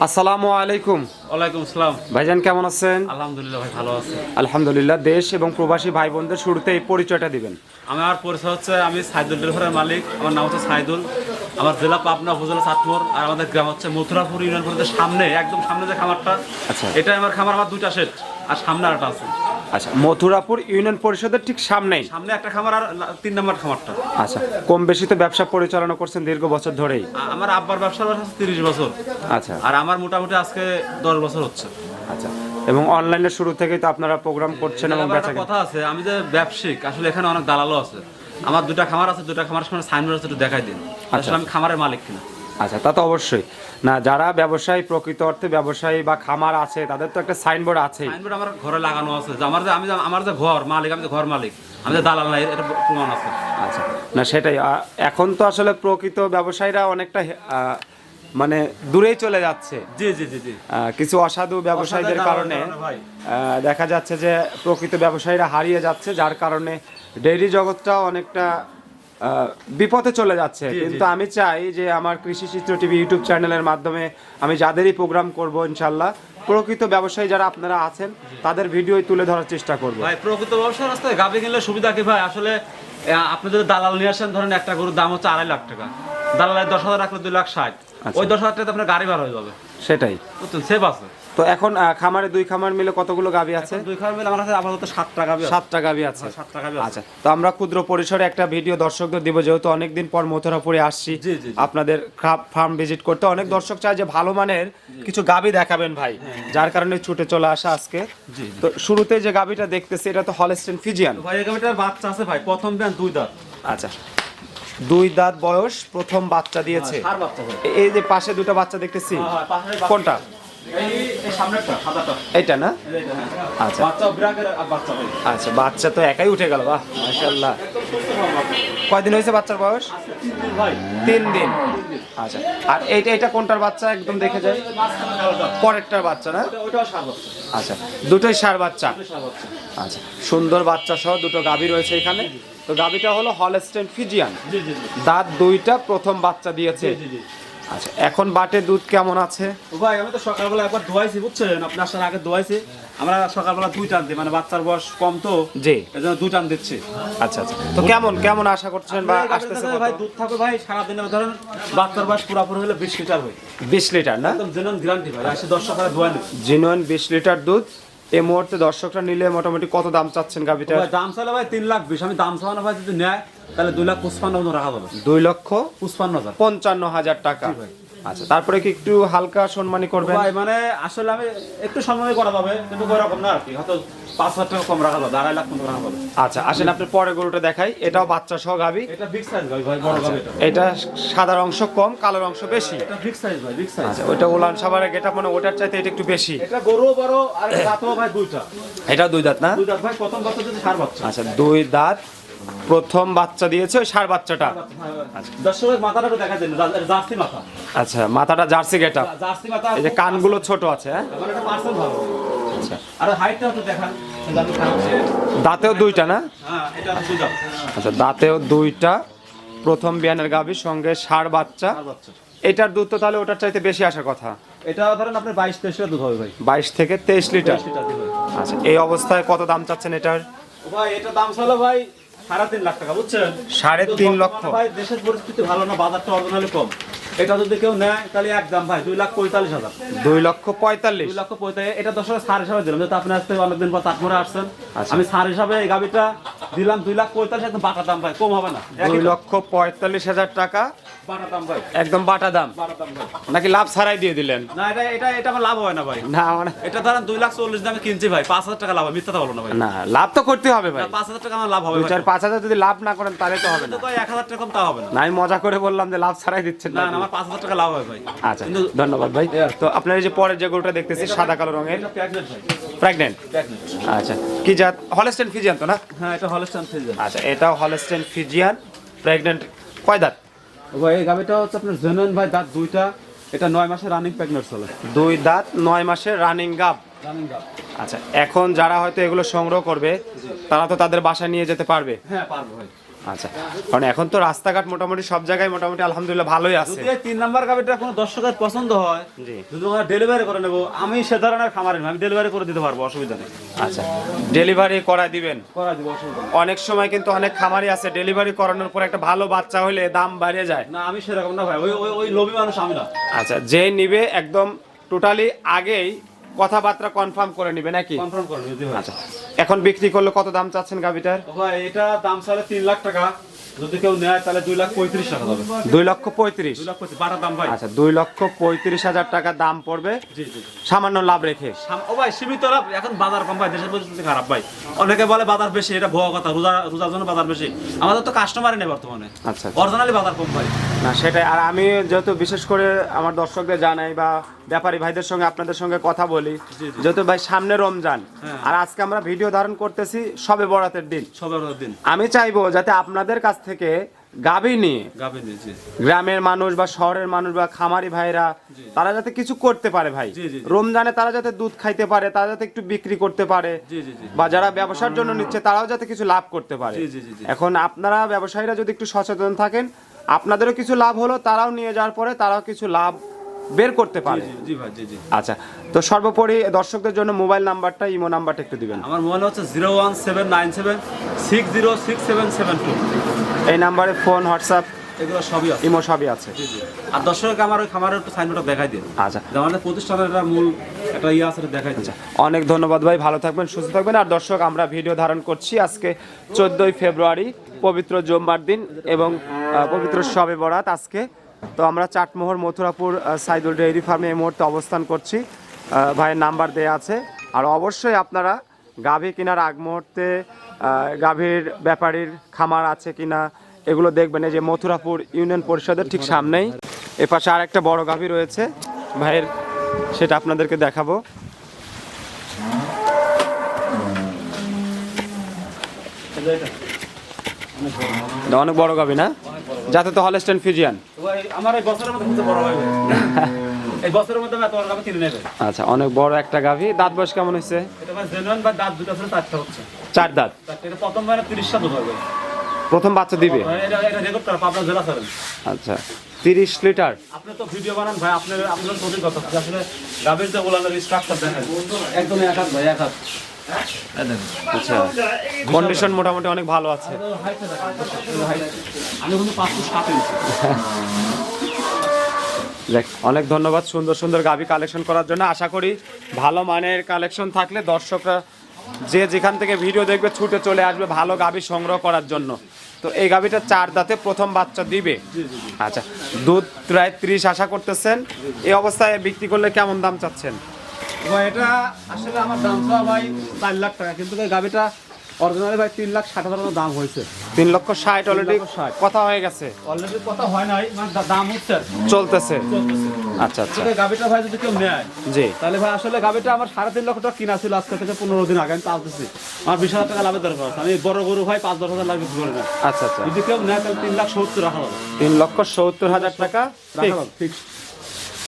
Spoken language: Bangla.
আসসালামু আলাইকুম। ওয়ালাইকুম আসসালাম। ভাইজান কেমন আছেন? আলহামদুলিল্লাহ ভাই, ভালো আছি। আলহামদুলিল্লাহ। দেশ এবং প্রবাসী ভাই বোনদের শুরুতে এই পরিচয়টা দিবেন। আমার পরিচয় হচ্ছে, আমি সাইদুল ডেলিভারের মালিক। আমার নাম হচ্ছে সাইদুল। আমার জেলা পাবনা, উপজেলা চাটমোর, আর আমাদের গ্রাম হচ্ছে মথুরাপুর ইউনিয়ন পরিষদের সামনে, একদম সামনে যে খামারটা, আচ্ছা। এটাই আমার খামার। আমার দুইটা সেট, আর সামনে আরেকটা আছে। আচ্ছা, মথুরাপুর ইউনিয়ন পরিষদের ঠিক সামনেই সামনে একটা খামার, আর 3 নম্বর খামারটা। আচ্ছা, কম বেশি তো ব্যবসা পরিচালনা করছেন দীর্ঘ বছর ধরেই। আমার আব্বার ব্যবসার বয়স 30 বছর, আচ্ছা আর আমার মোটামুটি আজকে 10 বছর হচ্ছে। আচ্ছা, এবং অনলাইনের শুরু থেকেই তো আপনারা প্রোগ্রাম করছেন এবং আবার বেচা একটা কথা আছে, আমি যে ব্যবসায়িক, আসলে এখানে অনেক দালালও আছে। আমার দুটা খামার আছে, দুটা খামারের সামনে সাইনবোর্ড আছে, একটু দেখাই দিন। আসলে আমি খামারের মালিক কিনা। আচ্ছা, তা তো অবশ্যই না, যারা ব্যবসায়ী, প্রকৃত অর্থে ব্যবসায়ী বা খামার আছে, তাদের তো একটা সাইনবোর্ড আছেই। সাইনবোর্ড আমার ঘরে লাগানো আছে, যে আমার যে ঘর মালিক, আমি যে ঘর মালিক, আমি যে দালাল নাই, এটা প্রমাণ আছে। আচ্ছা, না সেটাই। এখন তো আসলে প্রকৃত ব্যবসায়ীরা অনেকটা মানে দূরেই চলে যাচ্ছে। জি জি জি জি। কিছু অসাধু ব্যবসায়ীদের কারণে ভাই, দেখা যাচ্ছে যে প্রকৃত ব্যবসায়ীরা হারিয়ে যাচ্ছে, যার কারণে ডেইরি জগৎটাও অনেকটা বিপথে চলে যাচ্ছে। কিন্তু আমি চাই যে আমার কৃষি চিত্র টিভি ইউটিউব চ্যানেলের মাধ্যমে আমি যাদেরই প্রোগ্রাম করব, ইনশাল্লাহ প্রকৃত ব্যবসায়ী যারা আপনারা আছেন তাদের ভিডিওই তুলে ধরার চেষ্টা করব। ভাই প্রকৃত ব্যবসার রাস্তায় গাভী কিনলে সুবিধা কি ভাই? আসলে আপনি যদি দালাল নিয়ে আসেন, ধরেন একটা গরুর দাম হচ্ছে 2.5 লাখ টাকা, দালালের 10,000 রাখলে 2,60,000, ওই 10,000 টাকা আপনার গাড়ি ভাড়া হয়ে যাবে। সেটাই বুঝছেন, সেভ আছে। তো এখন খামারে দুই খামার মিলে কতগুলো গাভী আছে? দুই খামার মিলে আমার কাছে আপাতত 7টা গাভী আছে। 7টা গাভী আছে। 7টা গাভী আছে। আচ্ছা, তো আমরা ক্ষুদ্র পরিসরে একটা ভিডিও দর্শকদের দিব, যেহেতু অনেকদিন পর মথুরাপুরে আসছি জি, জি, জি। আপনাদের ফার্ম ভিজিট করতে। অনেক দর্শক চায় যে ভালো মানের কিছু গাভী দেখাবেন ভাই, যার কারণে ছুটে চলে আসা আজকে। তো শুরুতে যে গাভীটা দেখতেছি, এটা তো হলস্টেইন ফ্রিজিয়ান। ভাই এই গাভীটার বাচ্চা আছে ভাই, প্রথম বিয়ান 2 দাঁত। আচ্ছা, 2 দাঁত বয়স, প্রথম বাচ্চা দিয়েছে। সার বাচ্চা ভাই। এই যে পাশে দুটো বাচ্চা দেখতেছি, কোনটা? এই সামনেরটা, সাদাটা। এইটা না? আচ্ছা বাচ্চা ব্রাকের বাচ্চা ভাই। আচ্ছা, বাচ্চা তো একাই উঠে গেল, বাহ মাশাআল্লাহ। কয়দিন হয়েছে বাচ্চার বয়স? ভাই 3 দিন। আচ্ছা, আর এটা কোনটার বাচ্চা একদম দেখে যায়? পরেরটার বাচ্চা না? ওইটাও সার বাচ্চা। আচ্ছা, দুটোই ষাঁড় বাচ্চা। সার বাচ্চা। আচ্ছা, সুন্দর বাচ্চা সহ দুটো গাভী রয়েছে এখানে। তো গাভীটা হলো হলস্টেইন ফ্রিজিয়ান, জি জি জি। দাঁত 2টা, প্রথম বাচ্চা দিয়েছে। জি জি। আচ্ছা, এখন বাটে দুধ কেমন আছে? ভাই আমি তো সকালবেলা একবার ধোয়াইছি, বুঝছেন, আপনি আসার আগে ধোয়াইছি। আমরা সকালবেলা 2 টান দিই, মানে বাচ্চার বয়স কম তো, জি। এজন্য 2 টান দিচ্ছি। আচ্ছা আচ্ছা, তো কেমন আশা করছেন বা আসতেছে? ভাই দুধ থাকবে ভাই সারাদিনে, ধরেন বাচ্চার বয়স পুরোপুরি হলে 20 লিটার হয়। 20 লিটার না? একদম জেনুইন গ্যারান্টি ভাই, আসে 10 টাকা ধোয়া নেই। জেনুইন 20 লিটার দুধ। এই মুহূর্তে দর্শকরা নিলে মোটামুটি কত দাম চাচ্ছেন গাভীটা? ভাই দাম চাইলে ভাই 3,20,000, আমি দাম চাওয়ানো ভাই যদি নেয় তাহলে 2,55,000 রাখা যাবে। 2,55,000 55,000 টাকা। আচ্ছা, তারপরে কি একটু হালকা সম্মানী করবেন? ভাই মানে আসলে আমি একটু সম্মানই করা যাবে, কিন্তু ওই রকম না আর কি, হয়তো 5,000 টাকা কম রাখা যাবে, 2.5 লাখ পর্যন্ত রাখা যাবে। আচ্ছা, আসেন আপনি পরে গরুটা দেখাই। এটাও বাচ্চা সহ গাভী। এটা বিগ সাইজ ভাই, বড় গাভী এটা। এটা সাদার অংশ কম, কালোর অংশ বেশি। এটা বিগ সাইজ ভাই, বিগ সাইজ। আচ্ছা, ওইটা উলান সাবারের গেটা মানে ওটার চাইতে এটা একটু বেশি। এটা গরু বড়, আর দাঁতও ভাই 2টা। এটা 2 দাঁত না? 2 দাঁত ভাই, প্রথম বাচ্চা যদি সার বাচ্চা। আচ্ছা, 2 দাঁত, প্রথম বাচ্চা দিয়েছে, ওই ষাঁড় বাচ্চাটা। দর্শকের মাথাটা একটু দেখা যায় না, জার্সি মাথা। আচ্ছা, মাথাটা জার্সি গেটা। জার্সি মাথা। এই যে কানগুলো ছোট আছে, হ্যাঁ? মানে এটা পার্সেল ভালো। আচ্ছা, আর হাইটটা একটু দেখান। দাঁতেও 2টা না? হ্যাঁ, এটা 2 দাঁত। আচ্ছা, দাঁতেও 2টা, প্রথম বিয়ানের গাভীর সঙ্গে ষাঁড় বাচ্চা। সার বাচ্চা। এটার দুধ তো তাহলে ওটার চাইতে বেশি আসার কথা। এটা ধরেন আপনার 22-23 লিটার দুধ হবে ভাই। 22 থেকে 23 লিটার। 23 লিটার দুধ হবে। আচ্ছা, এই অবস্থায় কত দাম চাচ্ছেন এটার? ভাই এটা দাম ছিল ভাই 3.5 লাখ টাকা, বুঝছেন? 3.5 লক্ষ। ভাই দেশের পরিস্থিতি ভালো না, বাজারটা অর্জনালি কম। এটা যদি কেউ নেয় তাহলে একদম ভাই 2,45,000। 2,45,000। 2,45,000। এটা দর্শকের সার হিসাবে দিলাম, যেহেতু আপনি আসতে অনেকদিন পর তারপরে আসছেন। আচ্ছা। আমি সার হিসাবে এই গাবিটা দিলাম 2,45,000, একদম বাটা দাম ভাই, কম হবে না। 2,45,000 টাকা বাটা দাম ভাই, একদম বাটা দাম। বাটা দাম ভাই। নাকি লাভ ছাড়াই দিয়ে দিলেন? না, এটা আমার লাভ হয় না ভাই। না মানে এটা ধরেন 2,40,000 দামে কিনছি ভাই, 5,000 টাকা লাভ হয়, মিথ্যা বলো না ভাই। না, লাভ তো করতে হবে ভাই। 5,000 টাকা আমার লাভ হবে 2-4-5,000 যদি লাভ না করেন তাহলে তো হবে না। তো 1,000 টাকা কম তা হবে না। না, আমি মজা করে বললাম যে লাভ ছাড়াই দিচ্ছেন না না। না, আমার 5,000 টাকা লাভ হয় ভাই। আচ্ছা, ধন্যবাদ ভাই। তো আপনার এই যে পরের যে গরুটা দেখতেছি সাদা কালো রঙের, এটা প্রেগন্যান্ট ভাই, প্রেগন্যান্ট। প্রেগন্যান্ট। আচ্ছা, কি জাত? হলস্টেইন ফ্রিজিয়ান তো না? হ্যাঁ, এটা হলস্টাইন ফ্রিজিয়ান। আচ্ছা, এটাও হলস্টেইন ফ্রিজিয়ান, প্রেগন্যান্ট। কয় দাঁত? ভাই এই গাবিটা হচ্ছে আপনার জেনুইন ভাই, দাঁত 2টা। এটা 9 মাসের রানিং প্রেগন্যান্ট চলে। 2 দাঁত, 9 মাসের রানিং গাব। রানিং গাব। আচ্ছা, এখন যারা হয়তো এগুলো সংগ্রহ করবে তারা তো তাদের বাসায় নিয়ে যেতে পারবে। হ্যাঁ পারবো ভাই। আচ্ছা, কারণ এখন তো রাস্তাঘাট মোটামুটি সব জায়গায় মোটামুটি আলহামদুলিল্লাহ ভালোই আছে। যদি এই 3 নাম্বার গাবিটা কোনো দর্শকের পছন্দ হয়, জি। যদি আমরা ডেলিভারি করে নেব, আমি সে ধরনের খামারি না, আমি ডেলিভারি করে দিতে পারবো, অসুবিধা নেই। আচ্ছা, ডেলিভারি করা দিবেন? করা দিব, অসুবিধা নেই। অনেক সময় কিন্তু অনেক খামারি আছে ডেলিভারি করানোর পর একটা ভালো বাচ্চা হলে দাম বাড়িয়ে যায়। না, আমি সেরকম না ভাই, ওই ওই ওই লোভী মানুষ আমি না। আচ্ছা, যে নিবে একদম টোটালি আগেই কথাবার্তা কনফার্ম করে নিবে নাকি? কনফার্ম করে দিতে ভাই। আচ্ছা, এখন বিক্রি করলে কত দাম চাচ্ছেন গাবিটার? তো ভাই এটা দাম চাইলে 3 লাখ টাকা, যদি কেউ নেয় তাহলে 2,35,000 টাকা হবে। 2,35,000? 2,35,000 বাটার দাম ভাই। আচ্ছা, 2,35,000 টাকা দাম পড়বে, জি জি। সামান্য লাভ রেখে। ও ভাই সীমিত লাভ, এখন বাজার কম ভাই, দেশের পরিস্থিতি খারাপ ভাই। অনেকে বলে বাজার বেশি, এটা ভুয়া কথা, রোজার জন্য বাজার বেশি। আমাদের তো কাস্টমারই নেই বর্তমানে। আচ্ছা, অরিজিনালি বাজার কম ভাই। না সেটাই। আর আমি যেহেতু বিশেষ করে আমার দর্শকদের জানাই বা ব্যাপারী ভাইদের সঙ্গে আপনাদের সঙ্গে কথা বলি, জি, জি। যেহেতু ভাই সামনে রমজান, হ্যাঁ। আর আজকে আমরা ভিডিও ধারণ করতেছি সবে বরাতের দিন। সবের দিন আমি চাইবো যাতে আপনাদের কাছ থেকে গাভী নিয়ে গাবে নিয়েছি। গ্রামের মানুষ বা শহরের মানুষ বা খামারি ভাইরা তারা যাতে কিছু করতে পারে ভাই। জি, জি, জি। রমজানে তারা যাতে দুধ খাইতে পারে, তারা যাতে একটু বিক্রি করতে পারে, জি জি জি। বা যারা ব্যবসার জন্য নিচ্ছে তারাও যাতে কিছু লাভ করতে পারে। জি, জি, জি, জি। এখন আপনারা ব্যবসায়ীরা যদি একটু সচেতন থাকেন, আপনাদেরও কিছু লাভ হলো, তারাও নিয়ে যাওয়ার পরে তারাও কিছু লাভ বের করতে পারে। জি জি ভাই, জি জি। আচ্ছা, তো সর্বোপরি দর্শকদের জন্য মোবাইল নাম্বারটা, ইমো নাম্বারটা একটু দিবেন। আমার মোবাইল হচ্ছে 01797606774। এই নাম্বারে ফোন, হোয়াটসঅ্যাপ, এগুলো সবই আছে। ইমো সবই আছে। জি জি। আর দর্শককে আমার ওই খামারের একটু সাইনবোর্ডটা দেখাই দিন। আচ্ছা, যে আমাদের প্রতিষ্ঠানের একটা মূল একটা ইয়ে আছে, এটা দেখাই দিন। অনেক ধন্যবাদ ভাই, ভালো থাকবেন, সুস্থ থাকবেন। আর দর্শক, আমরা ভিডিও ধারণ করছি আজকে 14ই ফেব্রুয়ারি, পবিত্র জুম্মার দিন এবং পবিত্র শবে বরাত আজকে। তো আমরা চাটমোহর মথুরাপুর সাইদুল ডেইরি ফার্মে এই মুহূর্তে অবস্থান করছি। ভাইয়ের নাম্বার দেয়া আছে। আর অবশ্যই আপনারা গাভী কেনার আগ মুহূর্তে গাভীর ব্যাপারীর খামার আছে কিনা এগুলো দেখবেন। এই যে মথুরাপুর ইউনিয়ন পরিষদের ঠিক সামনেই এপাশে আর একটা বড় গাভী রয়েছে ভাইয়ের, সেটা আপনাদেরকে দেখাবো। এটা অনেক বড় গাভী না? যাতে তো হলস্টেইন ফ্রিজিয়ান। তো ভাই আমার এই বছরের মধ্যে খুঁজে বড় হবে। এই বছরের মধ্যে আমি তোমার কাছে কিনে নেবে। আচ্ছা, অনেক বড় একটা গাভী। দাঁত বয়স কেমন হয়েছে? এটা ভাই জেনুইন বা দাঁত দুটো আছে, 4টা হচ্ছে। 4 দাঁত। এটা প্রথম মানে 30টা দুধ হবে। প্রথম বাচ্চা দিবে? এটা রেকর্ড করা পাবনা জেলা স্যার। আচ্ছা, 30 লিটার। আপনি তো ভিডিও বানান ভাই, আপনার সঠিক কথা আসলে গাভীর যে ওলানের স্ট্রাকচার দেখেন একদম এক হাত ভাই, এক হাত। আচ্ছা, কন্ডিশন মোটামুটি অনেক ভালো আছে। আমি কিন্তু 5 ফুট 7 ইঞ্চি। দেখ, অনেক ধন্যবাদ সুন্দর সুন্দর গাভী কালেকশন করার জন্য। আশা করি ভালো মানের কালেকশন থাকলে দর্শকরা যে যেখান থেকে ভিডিও দেখবে ছুটে চলে আসবে ভালো গাভী সংগ্রহ করার জন্য। তো এই গাভীটা 4 দাঁতে প্রথম বাচ্চা দিবে। আচ্ছা, দুধ প্রায় 30 আশা করতেছেন। এই অবস্থায় বিক্রি করলে কেমন দাম চাচ্ছেন? ভাই এটা আসলে আমার দাম চাওয়া ভাই 4 লাখ টাকা, কিন্তু এই গাভীটা অরিজিনালি ভাই 3,60,000 দাম হয়েছে। 3,60,000 অলরেডি 3,60,000 কথা হয়ে গেছে, অলরেডি কথা হয় নাই, মানে দাম হচ্ছে আর কি। চলতেছে। চলতেছে। আচ্ছা আচ্ছা, কিন্তু এই গাভীটা ভাই যদি কেউ নেয়, জি। তাহলে ভাই আসলে গাভীটা আমার 3.5 লক্ষ টাকা কিনা ছিল, আজকে থেকে 15 দিন আগে আমি পালতেছি। আমার 20,000 টাকা লাভের দরকার আছে। আমি বড় গরু ভাই 5-10,000 লাগবে ধরে না। আচ্ছা আচ্ছা, যদি কেউ নেয় তাহলে 3,70,000 রাখা যাবে। 3,70,000 টাকা রাখা যাবে ফিক্সড।